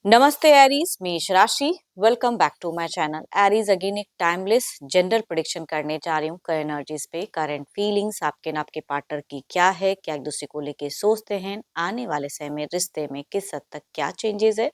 नमस्ते एरीज, मेष राशि। Welcome back to my channel Aries. Again एक टाइमलेस जेंडर प्रेडिक्शन करने जा रही हूँ करंट एनर्जीज पे। करंट फीलिंग्स आपके ना आपके पार्टनर की क्या है, क्या एक दूसरे को लेके सोचते हैं, आने वाले समय में रिश्ते में किस हद तक क्या चेंजेस है,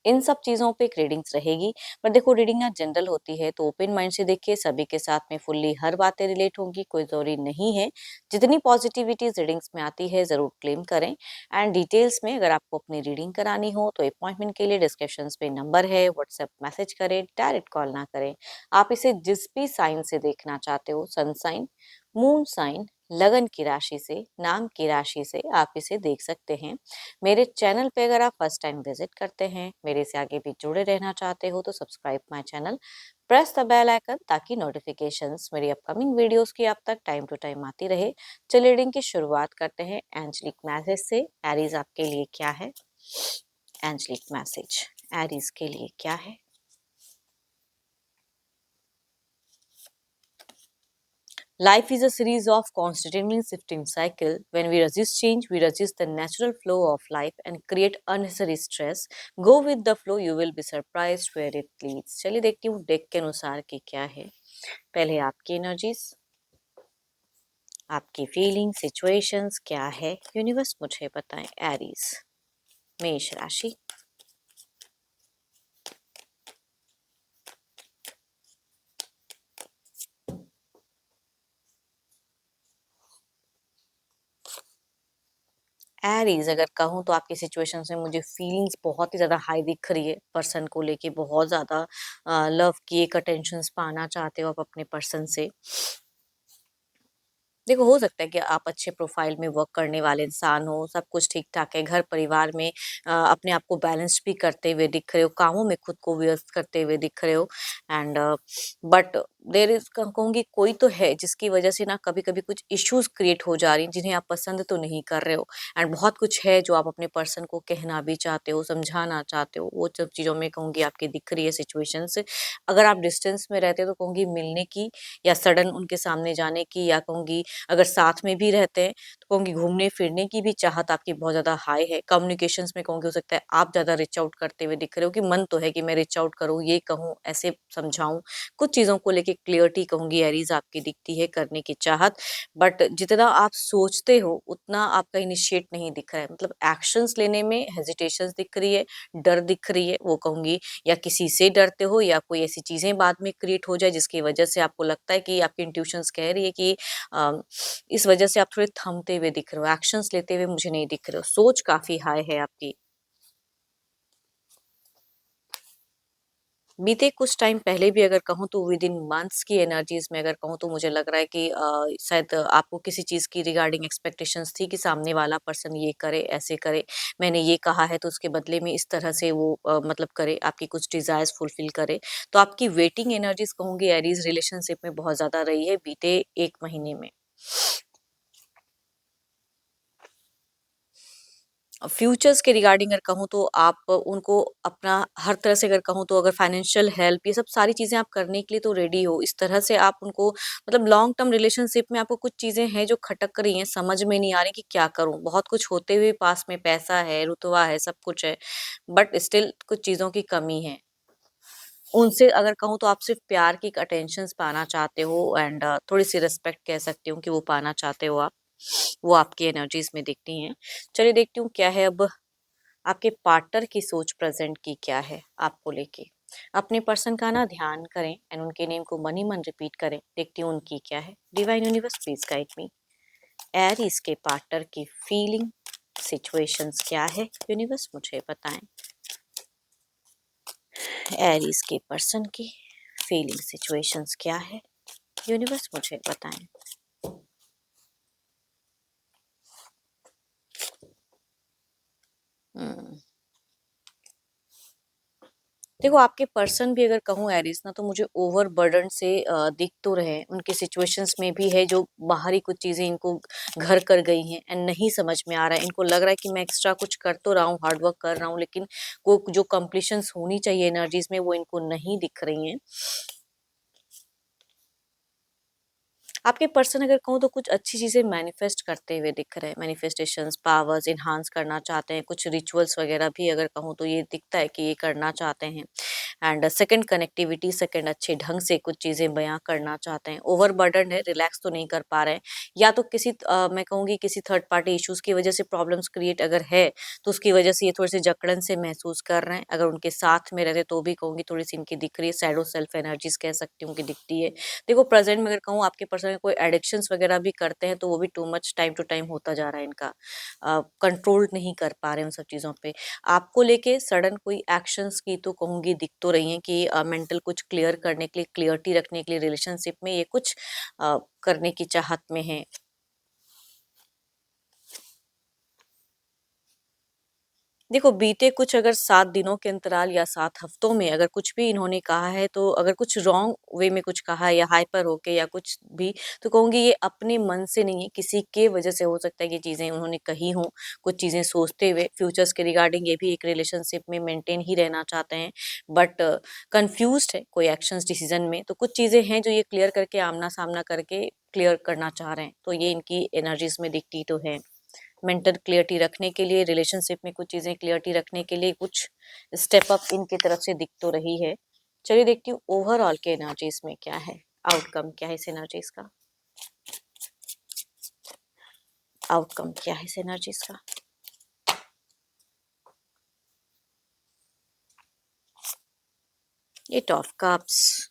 इन सब चीजों पे एक रीडिंग्स रहेगी। पर देखो, रीडिंग ना जनरल होती है तो ओपन माइंड से देखिए, सभी के साथ में फुल्ली हर बातें रिलेट होंगी, कोई जरूरी नहीं है। जितनी पॉजिटिविटी रीडिंग्स में आती है जरूर क्लेम करें। एंड डिटेल्स में अगर आपको अपनी रीडिंग करानी हो तो अपॉइंटमेंट के लिए डिस्क्रिप्शन पे नंबर है, व्हाट्सएप मैसेज करें, डायरेक्ट कॉल ना करें। आप इसे जिस भी साइन से देखना चाहते हो, सन साइन, मून साइन, लगन की राशि से, नाम की राशि से आप इसे देख सकते हैं। मेरे चैनल पे अगर आप फर्स्ट टाइम विजिट करते हैं, मेरे से आगे भी जुड़े रहना चाहते हो तो subscribe my channel, press the bell icon ताकि नोटिफिकेशंस मेरी अपकमिंग वीडियोस की आप तक टाइम टू टाइम आती रहे। चलिए रीडिंग की शुरुआत करते हैं एंजलिक मैसेज से। एरीज आपके लिए क्या है? एंजलिक मैसेज एरीज के लिए क्या है? Life is a series of constantly shifting cycle. When we resist change, we resist the natural flow of life and create unnecessary stress. Go with the flow, you will be surprised where it leads. चलिए देखती हूँ deck के अनुसार की क्या है। पहले आपकी एनर्जीज, आपकी फीलिंग, सिचुएशंस क्या है, यूनिवर्स मुझे बताएं। एरीज, मेष राशि। एरीज अगर कहूँ तो आपकी सिचुएशन में मुझे फीलिंग्स बहुत ही ज़्यादा हाई दिख रही है। पर्सन को लेके बहुत ज़्यादा लव की एक अटेंशंस पाना चाहते हो आप अपने पर्सन से। देखो, हो सकता है कि आप अच्छे प्रोफाइल में वर्क करने वाले इंसान हो, सब कुछ ठीक-ठाक है, घर परिवार में अपने आप को बैलेंस भी करते हुए दिख रहे हो, कामों में खुद को व्यस्त करते हुए दिख रहे हो। एंड बट देयर इज़ कहूँगी कोई तो है जिसकी वजह से ना कभी-कभी कुछ इश्यूज़ क्रिएट हो जा रही हैं, जिन्हें आप पसंद तो नहीं कर रहे हो। एंड बहुत कुछ है जो आप अपने पर्सन को कहना भी चाहते हो, समझाना चाहते हो, वो सब चीज़ों में कहूँगी आपकी दिख रही है सिचुएशंस। अगर आप डिस्टेंस में रहते हो तो कहूँगी मिलने की या सडन उनके सामने जाने की, या कहूँगी अगर साथ में भी रहते हैं तो कहूँगी घूमने-फिरने की भी चाहत आपकी बहुत ज़्यादा हाई है। कम्युनिकेशंस में कहूँगी हो सकता है आप ज़्यादा रीच आउट करते हुए दिख रहे हो कि मन तो है कि मैं रीच आउट करूँ, ये कहूँ, ऐसे समझाऊँ। कुछ चीज़ों को लेके क्लैरिटी कहूँगी एरीज़ आपकी दिखती है, करने की चाहत। बट जितना आप सोचते हो उतना आपका इनिशिएट नहीं दिख रहा है। मतलब एक्शंस लेने में हेजिटेशंस दिख रही है, डर दिख रही है, वो कहूँगी या किसी से डरते हो या कोई ऐसी चीज़ें बाद में क्रिएट हो जाए जिसकी वजह से आपको लगता है कि आपकी इंट्यूशंस कह रही है कि अ, इस वजह से आप थोड़े थमते हुए दिख रहे हो, एक्शंस लेते हुए मुझे नहीं दिख रहे हो। सोच काफ़ी हाई है आपकी। बीते कुछ टाइम पहले भी अगर कहूँ तो विदिन मंथ्स की एनर्जीज़ में अगर कहूँ तो मुझे लग रहा है कि शायद आपको किसी चीज़ की रिगार्डिंग एक्सपेक्टेशंस थी कि सामने वाला पर्सन ये करे, ऐसे करे। मैंने ये कहा है तो उसके बदले में इस तरह से वो मतलब करे, आपकी कुछ डिज़ायर्स फुलफिल करे। तो आपकी वेटिंग एनर्जीज़ कहूँगी एरीज़ रिलेशनशिप में बहुत ज़्यादा रही है बीते 1 महीने में। फ्यूचर्स के रिगार्डिंग अगर कहूँ तो आप उनको अपना हर तरह से अगर कहूँ तो अगर फाइनेंशियल हेल्प, ये सब सारी चीज़ें आप करने के लिए तो रेडी हो। इस तरह से आप उनको मतलब लॉन्ग टर्म रिलेशनशिप में आपको कुछ चीज़ें हैं जो खटक रही हैं, समझ में नहीं आ रही कि क्या करूँ? बहुत कुछ होते हुए पास में पैसा है, रुतबा है, सब कुछ है, बट स्टिल कुछ चीज़ों की कमी है। उनसे अगर कहूँ तो आप सिर्फ़ प्यार की एक अटेंशन्स पाना चाहते हो एंड थोड़ी-सी रिस्पेक्ट कह सकती हूँ कि वो पाना चाहते हो आप। वो आपकी एनर्जीज़ में दिखती हैं। चलिए देखती हूँ क्या है अब आपके पार्टनर की सोच प्रेजेंट की क्या है आपको लेके। अपने पर्सन का ना ध्यान करें एंड उनके नेम को मन ही मन रिपीट करें। देखती हूँ उनकी क्या है। Divine universe please guide me. Aries के पार्टनर की फीलिंग, सिचुएशंस क्या है, यूनिवर्स मुझे बताएं। एरीज के पर्सन की फीलिंग, सिचुएशंस क्या है, यूनिवर्स मुझे बताएं। हम्म, देखो, आपके पर्सन भी अगर कहूँ एरीज ना तो मुझे ओवरबर्डन से दिख तो रहे हैं। उनके सिचुएशंस में भी है जो बाहरी कुछ चीज़ें इनको घर कर गई हैं एंड नहीं समझ में आ रहा है। इनको लग रहा है कि मैं एक्स्ट्रा कुछ कर तो रहा हूँ, हार्ड वर्क कर रहा हूँ, लेकिन वो जो कंप्लीशंस होनी चाहिए एनर्जीज में वो इनको नहीं दिख रही हैं। आपके पर्सन अगर कहूँ तो कुछ अच्छी चीज़ें मैनिफेस्ट करते हुए दिख रहे हैं, मैनिफेस्टेशंस पावर्स इन्हांस करना चाहते हैं, कुछ रिचुअल्स वगैरह भी अगर कहूँ तो ये दिखता है कि ये करना चाहते हैं। एंड सेकंड कनेक्टिविटी, सेकंड अच्छे ढंग से कुछ चीज़ें बयां करना चाहते हैं। ओवरबर्डन है, रिलैक्स तो नहीं कर पा रहे हैं, या तो किसी मैं कहूँगी किसी थर्ड पार्टी इश्यूज की वजह से प्रॉब्लम्स क्रिएट अगर है तो उसकी वजह से ये थोड़े से जकड़न से महसूस कर रहे हैं। अगर उनके साथ में रहते तो भी कहूँगी थोड़ी सी इनकी दिख रही है, शैडो सेल्फ एनर्जीज कह सकती हूँ कि दिखती है। देखो प्रेजेंट में अगर कहूँ आपके पर्सन कोई एडिक्शंस वगैरह भी करते हैं तो वो भी too much time to time होता जा रहा है इनका, कंट्रोल नहीं कर पा रहे हैं उन सब चीज़ों पे। आपको लेके सडन कोई एक्शंस की तो कहूँगी दिख तो रही हैं कि मेंटल कुछ क्लियर करने के लिए, क्लियरिटी रखने के लिए रिलेशनशिप में ये कुछ करने की चाहत में है। देखो बीते कुछ अगर 7 दिनों के अंतराल या 7 हफ्तों में अगर कुछ भी इन्होंने कहा है, तो अगर कुछ रॉन्ग वे में कुछ कहा है या हाइपर होके या कुछ भी, तो कहूँगी ये अपने मन से नहीं है, किसी के वजह से हो सकता है कि चीज़ें उन्होंने कही हों, कुछ चीज़ें सोचते हुए फ्यूचर्स के रिगार्डिंग ये भी एक रिलेशनशिप में मेंटेन ही रहना चाहते हैं, बट कन्फ्यूज़्ड है कोई एक्शंस डिसीज़न में। तो कुछ चीज़ें हैं जो ये क्लियर करके आमना-सामना करके क्लियर करना चाह रहे हैं, तो ये इनकी एनर्जीज़ में दिखती तो है। मेंटल क्लियरिटी रखने के लिए, रिलेशनशिप में कुछ चीज़ें क्लियरिटी रखने के लिए कुछ स्टेप अप इनकी तरफ से दिख तो रही है। चलिए देखती हूँ ओवरऑल के एनर्जीज़ में क्या है, आउटकम क्या है इस एनर्जीज़ का, आउटकम क्या है इस एनर्जीज़ का। एट ऑफ कप्स,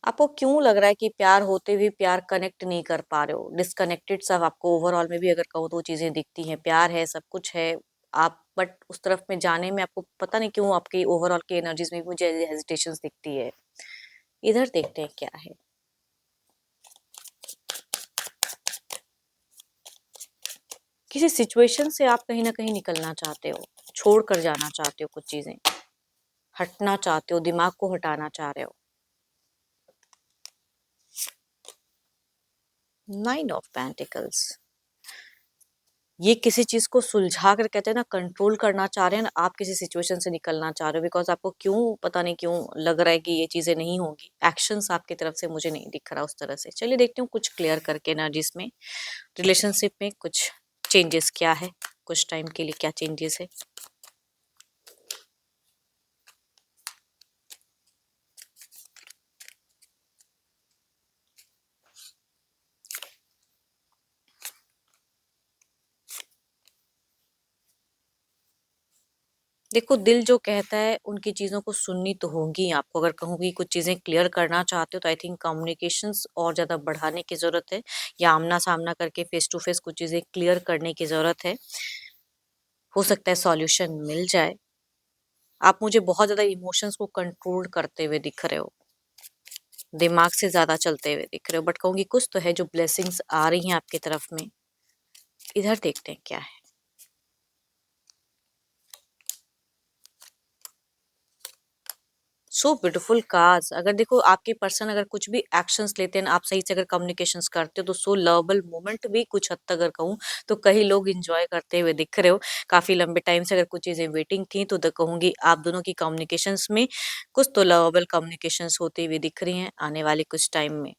आपको क्यों लग रहा है कि प्यार होते हुए प्यार कनेक्ट नहीं कर पा रहे हो? डिस्कनेक्टेड सब आपको ओवरऑल में भी अगर कहूँ तो चीज़ें दिखती हैं। प्यार है, सब कुछ है, आप बट उस तरफ में जाने में आपको पता नहीं क्यों आपकी ओवरऑल की एनर्जीज़ में भी मुझे हेजिटेशंस दिखती है। इधर देखते हैं क्या है। किसी सिचुएशन से आप कहीं न कहीं निकलना चाहते हो, छोड़ कर जाना चाहते हो कुछ चीज़ें, हटना चाहते हो, दिमाग को हटाना चाह रहे हो। 9 ऑफ पेंटिकल्स, ये किसी चीज़ को सुलझा कर कहते हैं ना कंट्रोल करना चाह रहे हैं ना, आप किसी सिचुएशन से निकलना चाह रहे हो बिकॉज़ आपको क्यों पता नहीं क्यों लग रहा है कि ये चीज़ें नहीं होंगी। एक्शंस आपकी तरफ से मुझे नहीं दिख रहा उस तरह से। चलिए देखती हूँ कुछ क्लियर करके एनर्जीज़ में, रिलेशनशिप में कुछ चेंजेस क्या है? कुछ टाइम के लिए क्या चेंजेस है? देखो दिल जो कहता है उनकी चीज़ों को सुननी तो होगी आपको। अगर कहूँ कि कुछ चीज़ें क्लियर करना चाहते हो तो आई थिंक कम्युनिकेशंस और ज़्यादा बढ़ाने की ज़रूरत है, या आमना-सामना करके फेस टू फेस कुछ चीज़ें क्लियर करने की ज़रूरत है। हो सकता है सॉल्यूशन मिल जाए। आप मुझे बहुत ज़्यादा इमोशंस को कंट्रोल करते हुए दिख रहे हो, दिमाग से ज़्यादा चलते हुए दिख रहे हो, बट कहूँगी कुछ तो है जो ब्लेसिंग्स आ रही हैं आपकी तरफ में। इधर देखते हैं क्या है। सो ब्यूटीफुल कार्ड्स, अगर देखो आपके पर्सन अगर कुछ भी एक्शंस लेते हैं, आप सही से अगर कम्युनिकेशंस करते हो तो सो लवेबल मोमेंट भी कुछ हद तक अगर कहूँ तो कई लोग एंजॉय करते हुए दिख रहे हो। काफी लंबे टाइम से अगर कुछ चीजें वेटिंग थी तो कहूंगी आप दोनों की कम्युनिकेशंस में कुछ तो लवेबल कम्युनिकेशंस होते हुए दिख रही हैं आने वाले कुछ टाइम में।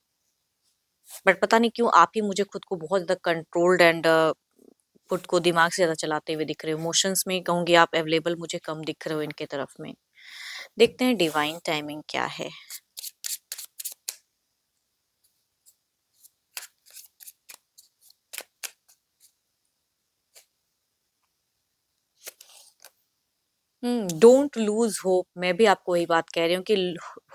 बट पता नहीं क्यों आप ही मुझे खुद को बहुत ज्यादा कंट्रोल्ड एंड खुद को दिमाग से ज्यादा चलाते हुए दिख रहे हो। इमोशंस में कहूंगी आप अवेलेबल मुझे कम दिख रहे हो इनके तरफ में। देखते हैं डिवाइन टाइमिंग क्या है। डोंट लूज़ होप, मैं भी आपको वही बात कह रही हूँ कि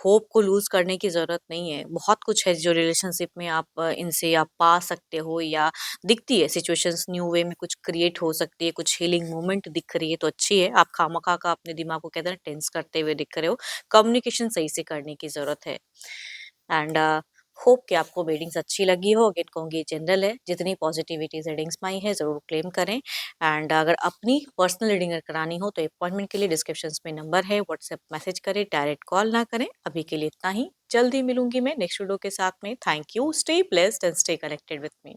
होप को लूज़ करने की ज़रूरत नहीं है। बहुत कुछ है जो रिलेशनशिप में आप इनसे आप पा सकते हो, या दिखती है सिचुएशंस न्यू वे में कुछ क्रिएट हो सकती है, कुछ हीलिंग मोमेंट दिख रही है तो अच्छी है। आप खामखा का अपने दिमाग को कहते हैं ना टेंस करते हुए दिख रहे हो। कम्युनिकेशन सही से करने की ज़रूरत है। एंड होप कि आपको रीडिंग्स अच्छी लगी हो। अगेन कहूँगी जनरल है, जितनी पॉजिटिविटी रीडिंग्स में आई है ज़रूर क्लेम करें। एंड अगर अपनी पर्सनल रीडिंग अगर करानी हो तो अपॉइंटमेंट के लिए डिस्क्रिप्शन में नंबर है, व्हाट्सएप मैसेज करें, डायरेक्ट कॉल ना करें। अभी के लिए इतना ही, जल्दी मिलूंगी मैं नेक्स्ट वीडियो के साथ में। Thank you, stay blessed and stay connected with me.